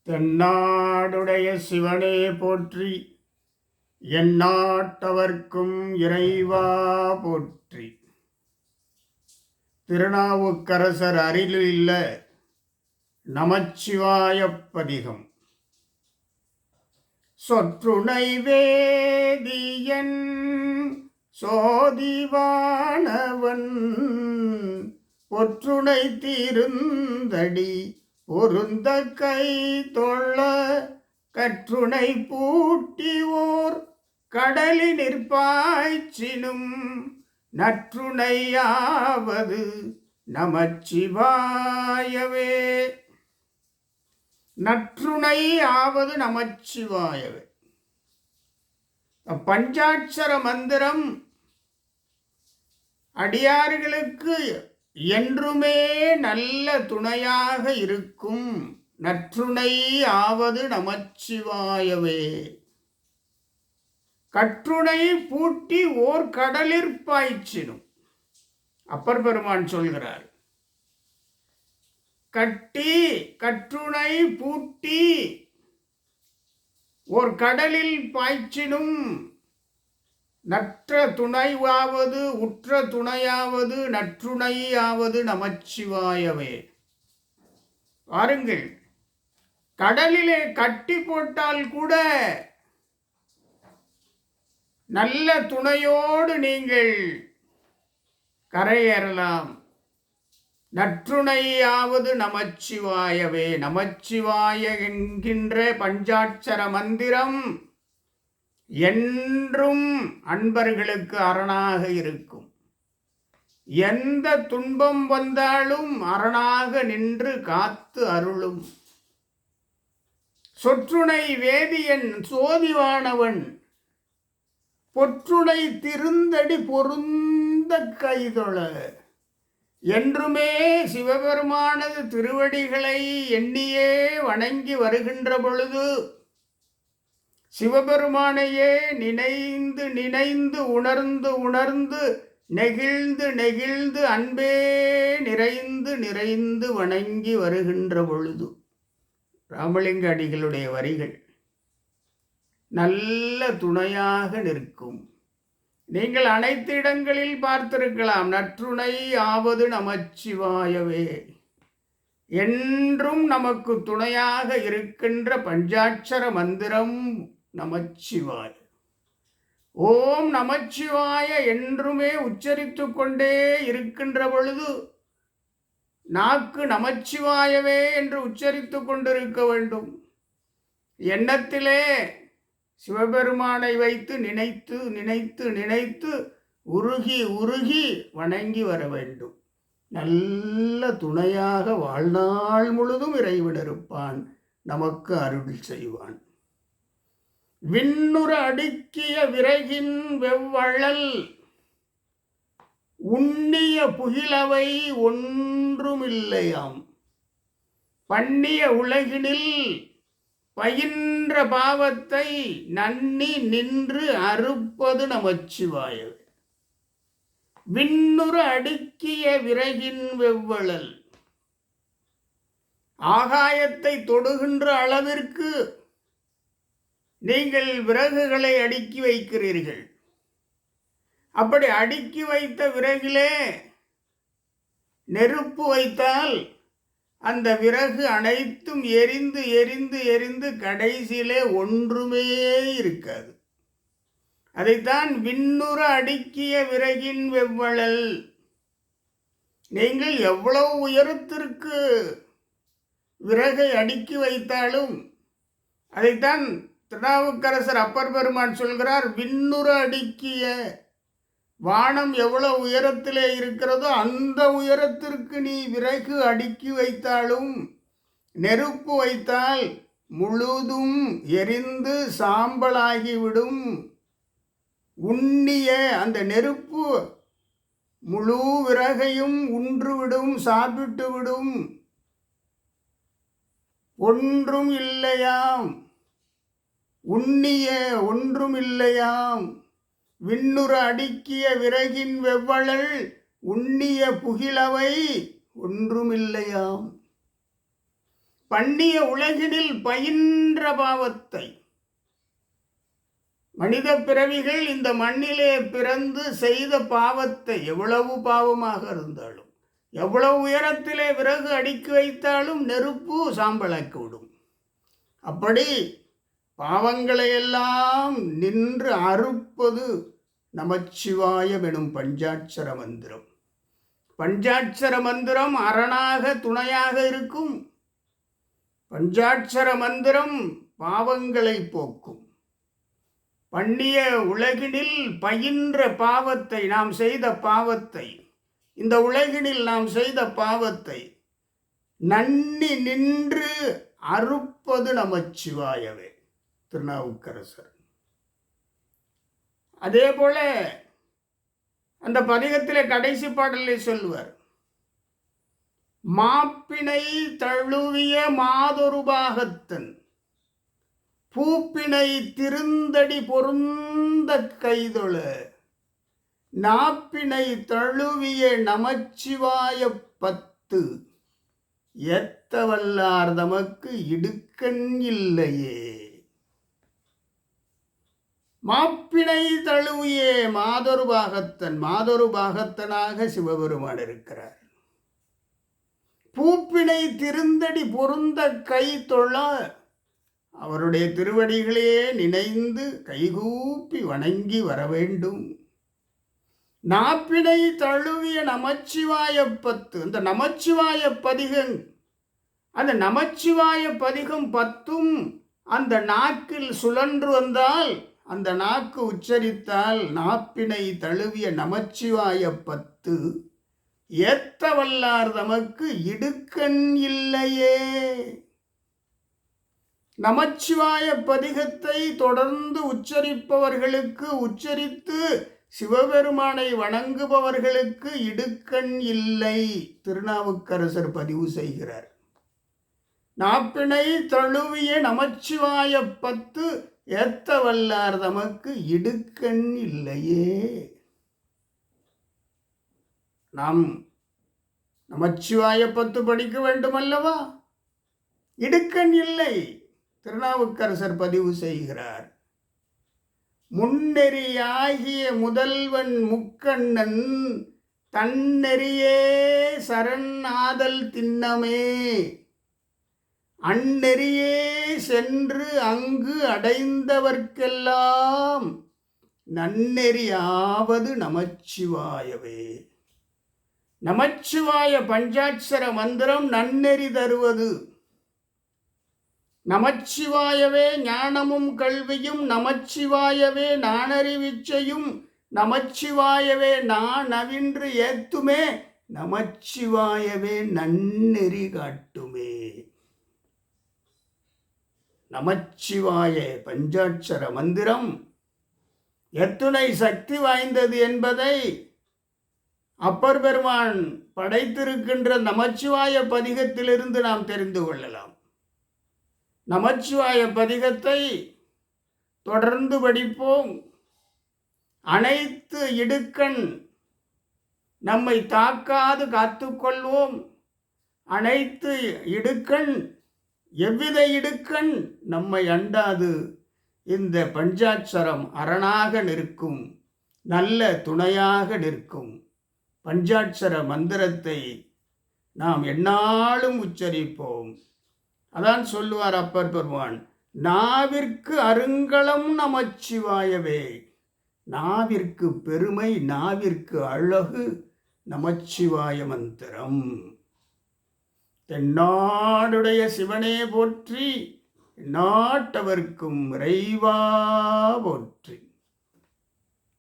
தென்னாடுடைய சிவனே போற்றி, எந்நாட்டவர்க்கும் இறைவா போற்றி. திருநாவுக்கரசர் அருளிலுள்ள நமச்சிவாயப் பதிகம். சொற்றுணை வேதியன் சோதிவானவன் பொற்றுணை தீருந்தடி பொருந்த கை தொழ கற்றுணை பூட்டி ஓர் கடலி நிற்பாய்ச்சினும் நற்றுணையாவது நமச்சிவாயவே. நற்றுணை ஆவது நமச்சிவாயவே. பஞ்சாட்சர மந்திரம் அடியார்களுக்கு என்றுமே நல்ல துணையாக இருக்கும். நற்றுணை ஆவது நமச்சிவாயவே. கற்றுணை பூட்டி ஓர் கடலிற் பாய்ச்சினும். அப்பர் பெருமான் சொல்கிறார், கட்டி கற்றுணை பூட்டி ஓர் கடலில் பாய்ச்சினும் நற்ற துணையாவது உற்ற துணையாவது நற்றுணையாவது நமச்சிவாயவே. பாருங்கள், கடலிலே கட்டி போட்டால் கூட நல்ல துணையோடு நீங்கள் கரையேறலாம். நற்றுணையாவது நமச்சிவாயவே. நமச்சிவாய என்கின்ற பஞ்சாட்சர மந்திரம் என்றும் அன்பர்களுக்கு அரணாக இருக்கும். எந்த துன்பம் வந்தாலும் அரணாக நின்று காத்து அருளும். சொற்றுணை வேதியன் சோதிவானவன் பொற்றுணை திருந்தடி பொருந்த கைதொழ. என்றுமே சிவபெருமானது திருவடிகளை எண்ணியே வணங்கி வருகின்ற பொழுது சிவபெருமானையே நினைந்து நினைந்து உணர்ந்து உணர்ந்து நெகிழ்ந்து நெகிழ்ந்து அன்பே நிறைந்து நிறைந்து வணங்கி வருகின்ற பொழுது, ராமலிங்க அடிகளுடைய வரிகள் நல்ல துணையாக நிற்கும். நீங்கள் அனைத்து இடங்களில் பார்த்திருக்கலாம். நற்றுணை ஆவது நமச்சிவாயவே. என்றும் நமக்கு துணையாக இருக்கின்ற பஞ்சாட்சர மந்திரம் நமச்சிவாய. ஓம் நமச்சிவாய என்றுமே உச்சரித்து கொண்டே இருக்கின்ற பொழுது நாக்கு நமச்சிவாயவே என்று உச்சரித்து கொண்டிருக்க வேண்டும். எண்ணத்திலே சிவபெருமானை வைத்து நினைத்து நினைத்து நினைத்து உருகி உருகி வணங்கி வர வேண்டும். நல்ல துணையாக வாழ்நாள் முழுதும் இறைவன் இருப்பான், நமக்கு அருள் செய்வான். விண்ணுற அடுக்கிய விறகின் வெவ்வழல் உண்ணிய புகிலவை ஒன்றுமில்லையாம். பண்ணிய உலகினில் பயின்ற பாவத்தை நன்னி நின்று அறுப்பது நமச்சிவாயவே. விண்ணுற அடுக்கிய விறகின் வெவ்வழல். ஆகாயத்தை தொடுகின்ற அளவிற்கு நீங்கள் விறகுகளை அடுக்கி வைக்கிறீர்கள். அப்படி அடுக்கி வைத்த விறகிலே நெருப்பு வைத்தால் அந்த விறகு அனைத்தும் எரிந்து எரிந்து எரிந்து கடைசியிலே ஒன்றுமே இருக்காது. அதைத்தான் விண்ணுற அடுக்கிய விறகின் வெவ்வழல். நீங்கள் எவ்வளவு உயரத்திற்கு விறகை அடுக்கி வைத்தாலும், அதைத்தான் திருநாவுக்கரசர் அப்பர் பெருமான் சொல்கிறார், விண்ணுற அடுக்கிய. வானம் எவ்வளவு உயரத்திலே இருக்கிறதோ அந்த உயரத்திற்கு நீ விறகு அடுக்கி வைத்தாலும், நெருப்பு வைத்தால் முழுதும் எரிந்து சாம்பலாகிவிடும். உண்ணிய அந்த நெருப்பு முழு விறகையும் உன்றுவிடும், சாப்பிட்டு விடும். ஒன்றும் இல்லையாம். உண்ணிய ஒன்றும் இல்லையாம். விண்ணுற அடுக்கிய விறகின் வெவ்வழல் உண்ணிய புகிலவை ஒன்றுமில்லையாம். பண்ணிய உலகினில் பயின்ற பாவத்தை. மனித பிறவிகள் இந்த மண்ணிலே பிறந்து செய்த பாவத்தை, எவ்வளவு பாவமாக இருந்தாலும், எவ்வளவு உயரத்திலே விறகு அடுக்கி வைத்தாலும் நெருப்பு சாம்பலாக்கி விடும். அப்படி பாவங்களையெல்லாம் நின்று அறுப்பது நமச்சிவாயம் எனும் பஞ்சாட்சர மந்திரம். பஞ்சாட்சர மந்திரம் அரணாக துணையாக இருக்கும். பஞ்சாட்சர மந்திரம் பாவங்களை போக்கும். பண்ணிய உலகினில் பயின்ற பாவத்தை, நாம் செய்த பாவத்தை, இந்த உலகினில் நாம் செய்த பாவத்தை நன்னி நின்று அறுப்பது நமச்சிவாயவே. திருநாவுக்கரசர். அதே போல அந்த பதிகத்திலே கடைசி பாடலை சொல்லுவார், மாப்பினை தழுவிய மாதொரு பாகத்தன் பூப்பினை திருந்தடி பொருந்த கைதொழ நாப்பினை தழுவிய நமச்சிவாய 10 எத்த வல்லார் தமக்கு இடுக்கண் இல்லையே. மாப்பினை தழுவிய மாதொரு பாகத்தன், மாதொரு பாகத்தனாக சிவபெருமான் இருக்கிறார். பூப்பினை திருந்தடி பொருந்த கை தொழ, அவருடைய திருவடிகளே நினைந்து கைகூப்பி வணங்கி வர வேண்டும். நாப்பினை தழுவிய நமச்சிவாய 10, அந்த நமச்சிவாய பதிகம், அந்த நமச்சிவாய பதிகம் 10ம் அந்த நாக்கில் சுழன்று வந்தால், அந்த நாக்கு உச்சரித்தால் நாப்பினை தழுவிய நமச்சிவாய 10 ஏத்த வல்லார் தமக்கு இடுக்கண் இல்லையே. நமச்சிவாய பதிகத்தை தொடர்ந்து உச்சரிப்பவர்களுக்கு, உச்சரித்து சிவபெருமானை வணங்குபவர்களுக்கு இடுக்கண் இல்லை. திருநாவுக்கரசர் பதிவு செய்கிறார். நாப்பினை தழுவிய நமச்சிவாய 10 ஏத்த வல்லார் தமக்கு இடுக்கண் இல்லையே. நாம் நமச்சிவாய 10 படிக்க வேண்டும் அல்லவா? இடுக்கண் இல்லை. திருநாவுக்கரசர் பதிவு செய்கிறார். முன்னெறியாகிய முதல்வன் முக்கண்ணன் தன்னெறியே சரண் ஆதல் திண்ணமே அந்நெறியே சென்று அங்கு அடைந்தவர்க்கெல்லாம் நன்னெறியாவது நமச்சிவாயவே. நமச்சிவாய பஞ்சாட்சர மந்திரம் நன்னெறி தருவது. நமச்சிவாயவே ஞானமும் கல்வியும், நமச்சிவாயவே நானறிவிச்சையும், நமச்சிவாயவே நான் நவின்று ஏத்துமே, நமச்சிவாயவே நன்னெறி காட்டுமே. நமச்சிவாய பஞ்சாட்சர மந்திரம் எத்துணை சக்தி வாய்ந்தது என்பதை அப்பர் பெருமான் படைத்திருக்கின்ற நமச்சிவாய பதிகத்திலிருந்து நாம் தெரிந்து கொள்ளலாம். நமச்சிவாய பதிகத்தை தொடர்ந்து படிப்போம். அனைத்து இடுக்கண் நம்மை தாக்காது காத்துக்கொள்வோம். அனைத்து இடுக்கண், எவ்வித இடுக்கண் நம்மை அண்டாது இந்த பஞ்சாட்சரம் அரணாக நிற்கும், நல்ல துணையாக நிற்கும். பஞ்சாட்சர மந்திரத்தை நாம் எந்நாளும் உச்சரிப்போம். அதான் சொல்லுவார் அப்பர் பெருமான், நாவிற்கு அருங்கலம் நமச்சிவாயவே. நாவிற்கு பெருமை, நாவிற்கு அழகு நமச்சிவாய மந்திரம். தென்னாடுடைய சிவனே போற்றி, நாட்டவர்க்கும் இறைவா போற்றி.